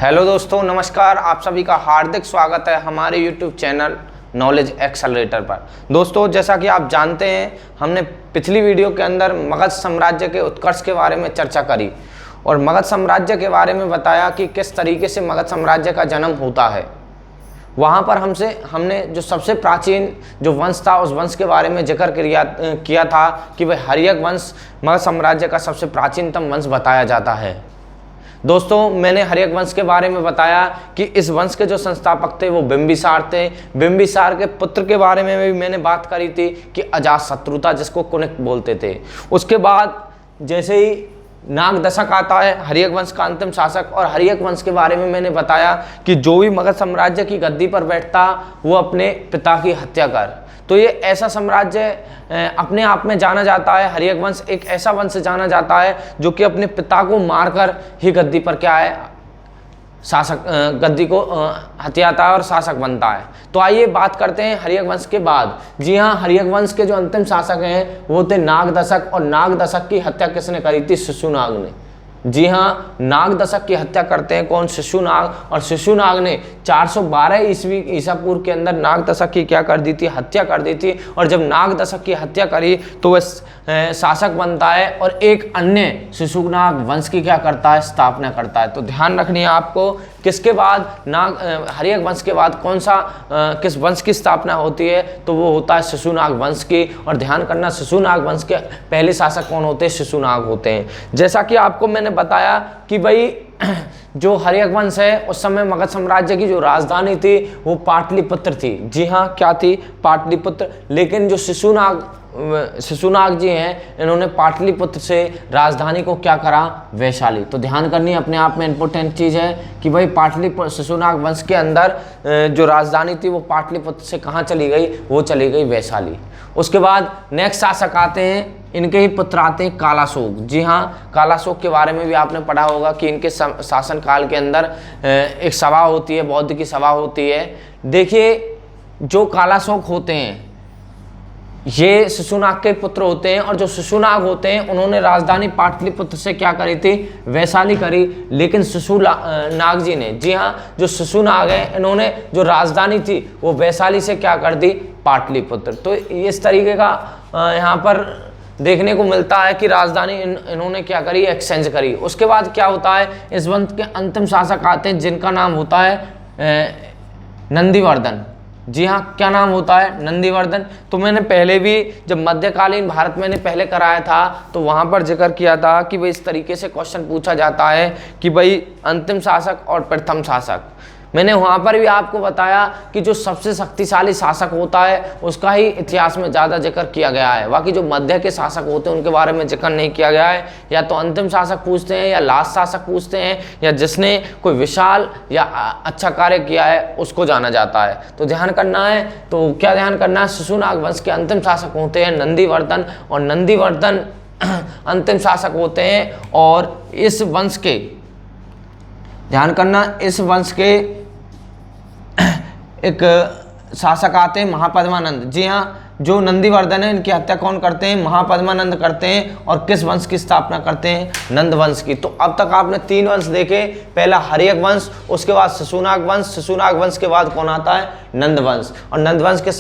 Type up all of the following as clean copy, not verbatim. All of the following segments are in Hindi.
हेलो दोस्तों, नमस्कार। आप सभी का हार्दिक स्वागत है हमारे यूट्यूब चैनल नॉलेज एक्सेलरेटर पर। दोस्तों, जैसा कि आप जानते हैं, हमने पिछली वीडियो के अंदर मगध साम्राज्य के उत्कर्ष के बारे में चर्चा करी और मगध साम्राज्य के बारे में बताया कि किस तरीके से मगध साम्राज्य का जन्म होता है। वहाँ पर हमने जो सबसे प्राचीन जो वंश था उस वंश के बारे में जिक्र किया था कि वह हर्यक वंश मगध साम्राज्य का सबसे प्राचीनतम वंश बताया जाता है। दोस्तों, मैंने हर्यक वंश के बारे में बताया कि इस वंश के जो संस्थापक थे वो बिंबिसार थे। बिंबिसार के पुत्र के बारे में भी मैंने बात करी थी कि अजातशत्रु था, जिसको कुनिक बोलते थे। उसके बाद जैसे ही नाग दशक आता है, हर्यक वंश का अंतिम शासक, और हर्यक वंश के बारे में मैंने बताया कि जो भी मगध साम्राज्य की गद्दी पर बैठता वो अपने पिता की हत्या कर। तो ये ऐसा साम्राज्य अपने आप में जाना जाता है। हर्यक वंश एक ऐसा वंश जाना जाता है जो कि अपने पिता को मारकर ही गद्दी पर क्या है, शासक गद्दी को हथियाता है और शासक बनता है। तो आइए बात करते हैं हर्यक वंश के बाद। जी हाँ, हर्यक वंश के जो अंतिम शासक हैं वो थे नाग दशक, और नाग दशक की हत्या किसने करी थी? शिशुनाग ने। जी हाँ, नाग दशक की हत्या करते हैं कौन? शिशुनाग। और शिशुनाग ने 412 ईसा पूर्व के अंदर नाग दशक की क्या कर दी थी? हत्या कर दी थी। और जब नाग दशक की हत्या करी तो वह शासक बनता है और एक अन्य शिशुनाग वंश की क्या करता है? स्थापना करता है। तो ध्यान रखनी है आपको, किसके बाद हर्यक वंश के बाद कौन सा किस वंश की स्थापना होती है? तो वो होता है शिशुनाग वंश की। और ध्यान करना, शिशुनाग वंश के पहले शासक कौन होते हैं? शिशुनाग होते हैं। जैसा कि आपको मैंने बताया कि भाई जो हर्यक वंश है उस समय मगध साम्राज्य की जो राजधानी थी वो पाटलिपुत्र थी। जी हाँ, क्या थी? पाटलिपुत्र। लेकिन जो शिशुनाग जी हैं, इन्होंने पाटलिपुत्र से राजधानी को क्या करा? वैशाली। तो ध्यान करनी अपने आप में इंपॉर्टेंट चीज़ है कि भाई पाटलिपुत्र शिशुनाग वंश के अंदर जो राजधानी थी वो पाटलिपुत्र से कहाँ चली गई? वो चली गई वैशाली। उसके बाद नेक्स्ट शासक आते हैं, इनके ही पुत्र आते हैं कालाशोक। जी हाँ, कालाशोक के बारे में भी आपने पढ़ा होगा कि इनके शासनकाल के अंदर एक सभा होती है, बौद्ध की सभा होती है। देखिए, जो कालाशोक होते हैं ये शिशुनाग के पुत्र होते हैं, और जो शिशुनाग होते हैं उन्होंने राजधानी पाटलिपुत्र से क्या करी थी? वैशाली करी। लेकिन शिशुनाग जी ने, जी हाँ, जो शिशुनाग है इन्होंने जो राजधानी थी वो वैशाली से क्या कर दी? पाटलिपुत्र। तो इस तरीके का यहाँ पर देखने को मिलता है कि राजधानी इन्होंने क्या करी? एक्सचेंज करी। उसके बाद क्या होता है? इस वंश के अंतिम शासक आते हैं जिनका नाम होता है नंदीवर्धन। जी हाँ, क्या नाम होता है? नंदीवर्धन। तो मैंने पहले भी जब मध्यकालीन भारत मैंने पहले कराया था तो वहाँ पर जिक्र किया था कि भाई इस तरीके से क्वेश्चन पूछा जाता है कि भाई अंतिम शासक और प्रथम शासक। मैंने वहाँ पर भी आपको बताया कि जो सबसे शक्तिशाली शासक होता है उसका ही इतिहास में ज़्यादा जिक्र किया गया है। बाकी जो मध्य के शासक होते हैं उनके बारे में जिक्र नहीं किया गया है। या तो अंतिम शासक पूछते हैं या लास्ट शासक पूछते हैं, या जिसने कोई विशाल या अच्छा कार्य किया है उसको जाना जाता है। तो ध्यान करना है। तो क्या ध्यान करना है? शिशुनाग वंश के अंतिम शासक होते हैं नंदीवर्धन, और नंदीवर्धन अंतिम शासक होते हैं। और इस वंश के, ध्यान करना, इस वंश के एक शासक आते हैं महापद्मानंद। जी हाँ, जो नंदीवर्धन है इनकी हत्या कौन करते हैं? महापद्मानंद करते हैं। और किस वंश की स्थापना करते हैं? नंद वंश की। तो अब तक आपने 3 वंश देखे, पहला हर्यक वंश, उसके बाद शिशुनाग वंश, शिशुनाग वंश के बाद कौन आता है? नंद वंश। और नंद वंश के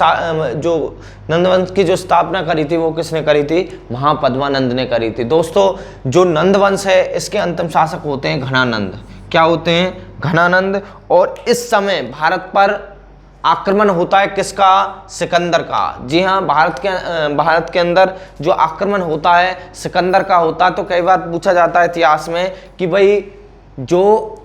जो नंद वंश की जो स्थापना करी थी वो किसने करी थी? महापद्मानंद ने करी थी। दोस्तों, जो नंद वंश है इसके अंतिम शासक होते हैं घनानंद। क्या होते हैं? घनानंद। और इस समय भारत पर आक्रमण होता है किसका? सिकंदर का। जी हाँ, भारत के अंदर जो आक्रमण होता है सिकंदर का होता है। तो कई बार पूछा जाता है इतिहास में कि भाई जो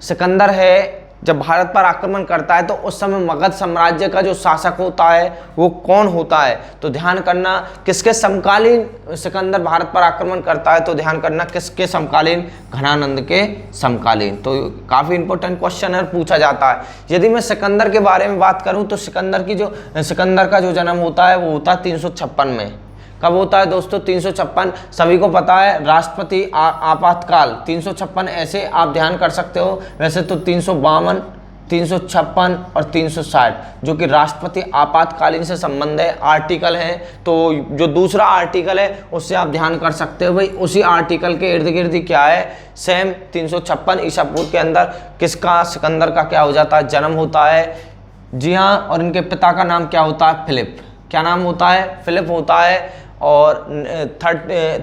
सिकंदर है जब भारत पर आक्रमण करता है तो उस समय मगध साम्राज्य का जो शासक होता है वो कौन होता है? तो ध्यान करना, किसके समकालीन सिकंदर भारत पर आक्रमण करता है? तो ध्यान करना, किसके समकालीन? घनानंद के समकालीन। तो काफ़ी इंपॉर्टेंट क्वेश्चन है, पूछा जाता है। यदि मैं सिकंदर के बारे में बात करूं तो सिकंदर का जो जन्म होता है वो होता है 356 में। कब होता है दोस्तों? 356। सभी को पता है, राष्ट्रपति आपातकाल 356 ऐसे आप ध्यान कर सकते हो। वैसे तो 352 356 और 360 जो कि राष्ट्रपति आपातकालीन से संबंध है आर्टिकल हैं। तो जो दूसरा आर्टिकल है उससे आप ध्यान कर सकते हो भाई, उसी आर्टिकल के इर्द गिर्द क्या है, सेम 356 ईसा पूर्व के अंदर किसका, सिकंदर का क्या हो जाता है, जन्म होता है। जी हाँ, और इनके पिता का नाम क्या होता है, फिलिप। क्या नाम होता है, फिलिप होता है। और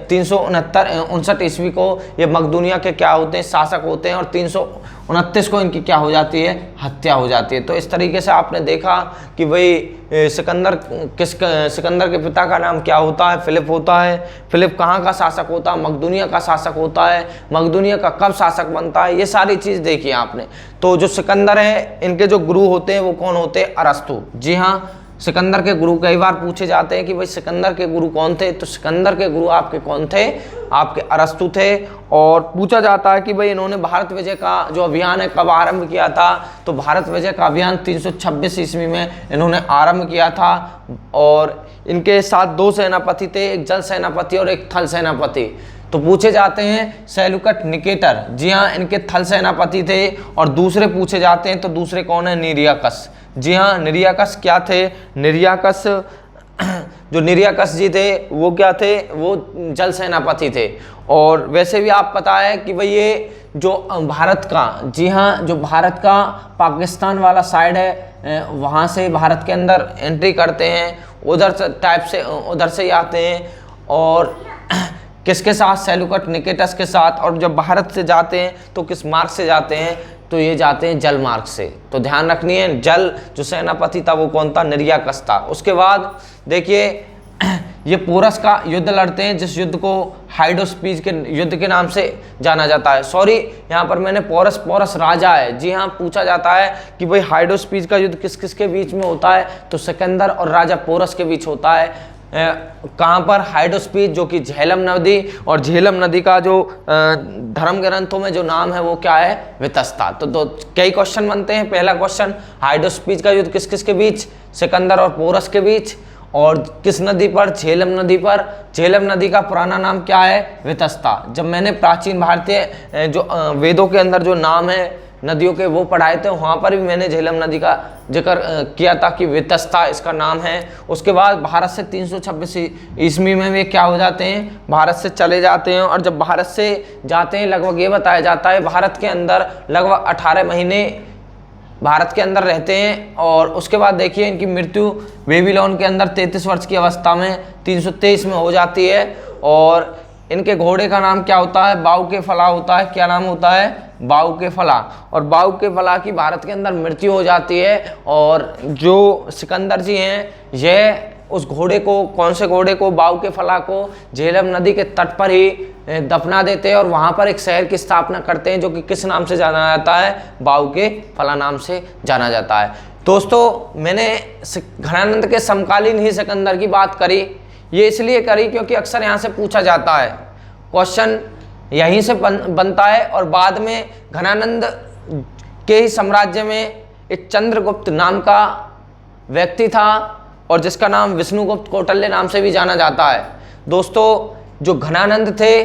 369 ईस्वी को ये मकदूनिया के क्या होते हैं, शासक होते हैं। और 329 को इनकी क्या हो जाती है, हत्या हो जाती है। तो इस तरीके से आपने देखा कि भाई सिकंदर के पिता का नाम क्या होता है, फिलिप होता है। फिलिप कहाँ का शासक होता है, मकदूनिया का शासक होता है। मकदूनिया का कब शासक बनता है, ये सारी चीज़ देखी आपने। तो जो सिकंदर है, इनके जो गुरु होते हैं वो कौन होते हैं, अरस्तु। जी हाँ, सिकंदर के गुरु कई बार पूछे जाते हैं कि भाई सिकंदर के गुरु कौन थे, तो सिकंदर के गुरु आपके कौन थे, आपके अरस्तु थे। और पूछा जाता है कि भाई इन्होंने भारत विजय का जो अभियान है कब आरंभ किया था, तो भारत विजय का अभियान 326 ईस्वी में इन्होंने आरंभ किया था। और इनके साथ 2 सेनापति थे, एक जल सेनापति और एक थल सेनापति। तो पूछे जाते हैं सेल्यूकस निकेटर, जी हाँ, इनके थल सेनापति थे। और दूसरे पूछे जाते हैं, तो दूसरे कौन है, निरियाकस। जी हाँ, निरियाकस क्या थे, निरियाकस जो निरियाकस जी थे वो क्या थे, वो जल सेनापति थे। और वैसे भी आप पता है कि भाई ये जो भारत का, जी हाँ, जो भारत का पाकिस्तान वाला साइड है, वहाँ से भारत के अंदर एंट्री करते हैं, उधर से ही आते हैं। और किसके साथ, सेल्यूकस निकेटस के साथ। और जब भारत से जाते हैं तो किस मार्ग से जाते हैं, तो ये जाते हैं जल मार्ग से। तो ध्यान रखनी है, जल जो सेनापति था वो कौन था, निरियाकस था। उसके बाद देखिए ये पोरस का युद्ध लड़ते हैं, जिस युद्ध को हाइडोस्पीज के युद्ध के नाम से जाना जाता है। सॉरी, यहाँ पर मैंने पोरस राजा है। जी हाँ, पूछा जाता है कि भाई हाइडोस्पीज का युद्ध किस किस के बीच में होता है, तो सिकंदर और राजा पोरस के बीच होता है। कहाँ पर, हाइडोस्पीज जो कि झेलम नदी, और झेलम नदी का जो धर्म ग्रंथों में जो नाम है वो क्या है, वितस्ता। तो कई क्वेश्चन बनते हैं। पहला क्वेश्चन, हाइडोस्पीज का युद्ध किस किस के बीच, सिकंदर और पोरस के बीच। और किस नदी पर, झेलम नदी पर। झेलम नदी का पुराना नाम क्या है, वितस्ता। जब मैंने प्राचीन भारतीय जो वेदों के अंदर जो नाम है नदियों के वो पढ़ाए थे, वहाँ पर भी मैंने झेलम नदी का जिक्र किया था कि वितस्ता इसका नाम है। उसके बाद भारत से 326 ईस्वी में वे क्या हो जाते हैं, भारत से चले जाते हैं। और जब भारत से जाते हैं, लगभग ये बताया जाता है भारत के अंदर लगभग 18 महीने भारत के अंदर रहते हैं। और उसके बाद देखिए इनकी मृत्यु बेबीलोन के अंदर 33 वर्ष की अवस्था में 323 में हो जाती है। और इनके घोड़े का नाम क्या होता है, बाऊ के फला होता है। क्या नाम होता है, बाऊ के फला। और बाऊ के फला की भारत के अंदर मृत्यु हो जाती है। और जो सिकंदर जी हैं, यह उस घोड़े को, कौन से घोड़े को, बाऊ के फला को झेलम नदी के तट पर ही दफना देते हैं। और वहाँ पर एक शहर की स्थापना करते हैं जो कि किस नाम से जाना जाता है, बाऊ के फला नाम से जाना जाता है। दोस्तों, मैंने घनानंद के समकालीन ही सिकंदर की बात करी। ये इसलिए करी क्योंकि अक्सर यहाँ से पूछा जाता है, क्वेश्चन यहीं से बनता है। और बाद में घनानंद के ही साम्राज्य में एक चंद्रगुप्त नाम का व्यक्ति था, और जिसका नाम विष्णुगुप्त कौटिल्य नाम से भी जाना जाता है। दोस्तों, जो घनानंद थे,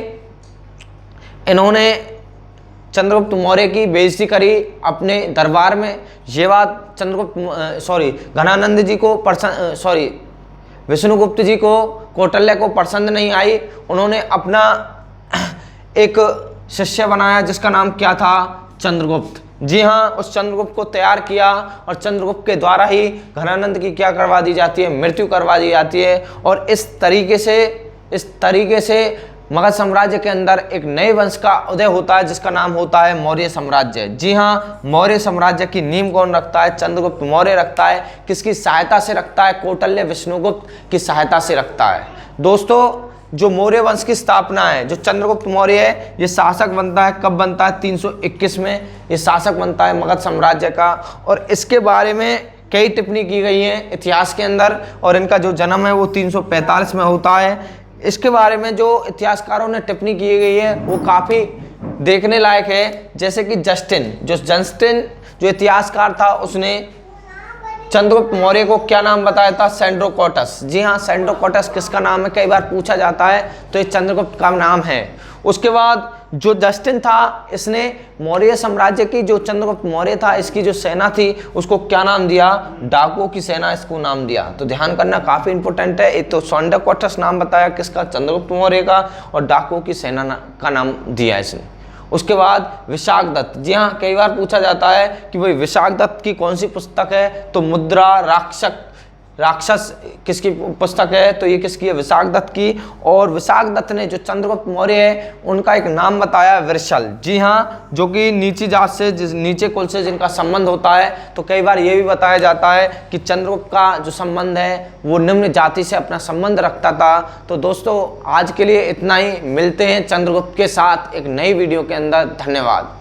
इन्होंने चंद्रगुप्त मौर्य की बेइज्जती करी अपने दरबार में। ये बात घनानंद जी को विष्णुगुप्त जी को, कौटिल्य को पसंद नहीं आई। उन्होंने अपना एक शिष्य बनाया जिसका नाम क्या था, चंद्रगुप्त। जी हाँ, उस चंद्रगुप्त को तैयार किया। और चंद्रगुप्त के द्वारा ही घनानंद की क्या करवा दी जाती है, मृत्यु करवा दी जाती है। और इस तरीके से मगध साम्राज्य के अंदर एक नए वंश का उदय होता है जिसका नाम होता है मौर्य साम्राज्य। जी हाँ, मौर्य साम्राज्य की नींव कौन रखता है, चंद्रगुप्त मौर्य रखता है। किसकी सहायता से रखता है, कौटिल्य विष्णुगुप्त की सहायता से रखता है। दोस्तों, जो मौर्य वंश की स्थापना है, जो चंद्रगुप्त मौर्य है, ये शासक बनता है, कब बनता है, 321 में ये शासक बनता है मगध साम्राज्य का। और इसके बारे में कई टिप्पणी की गई है इतिहास के अंदर। और इनका जो जन्म है वो 345 में होता है। इसके बारे में जो इतिहासकारों ने टिप्पणी की गई है वो काफ़ी देखने लायक है। जैसे कि जस्टिन जो इतिहासकार था, उसने चंद्रगुप्त मौर्य को क्या नाम बताया था, सेंड्रोकोटस। जी हाँ, सेंड्रोकोटस किसका नाम है, कई बार पूछा जाता है, तो ये चंद्रगुप्त का नाम है। उसके बाद जो जस्टिन था, इसने मौर्य साम्राज्य की, जो चंद्रगुप्त मौर्य था, इसकी जो सेना थी उसको क्या नाम दिया? डाकुओं की सेना इसको नाम दिया। तो ध्यान करना, काफी इंपॉर्टेंट है। एक तो सौंडरक्वार्टस नाम बताया किसका? चंद्रगुप्त मौर्य का, और डाकुओं की सेना का नाम दिया इसने। उसके बाद विशाखदत्त, जी हाँ, कई बार पूछा जाता है कि भाई विशाखदत्त की कौन सी पुस्तक है? तो मुद्रा राक्षस किसकी पुस्तक है? तो ये किसकी है? विशाखदत्त की। और विशाखदत्त ने जो चंद्रगुप्त मौर्य है उनका एक नाम बताया, विरशल। जी हाँ, जो कि नीची जात से, नीचे कुल से जिनका संबंध होता है। तो कई बार ये भी बताया जाता है कि चंद्रगुप्त का जो संबंध है वो निम्न जाति से अपना संबंध रखता था। तो दोस्तों आज के लिए इतना ही, मिलते हैं चंद्रगुप्त के साथ एक नई वीडियो के अंदर। धन्यवाद।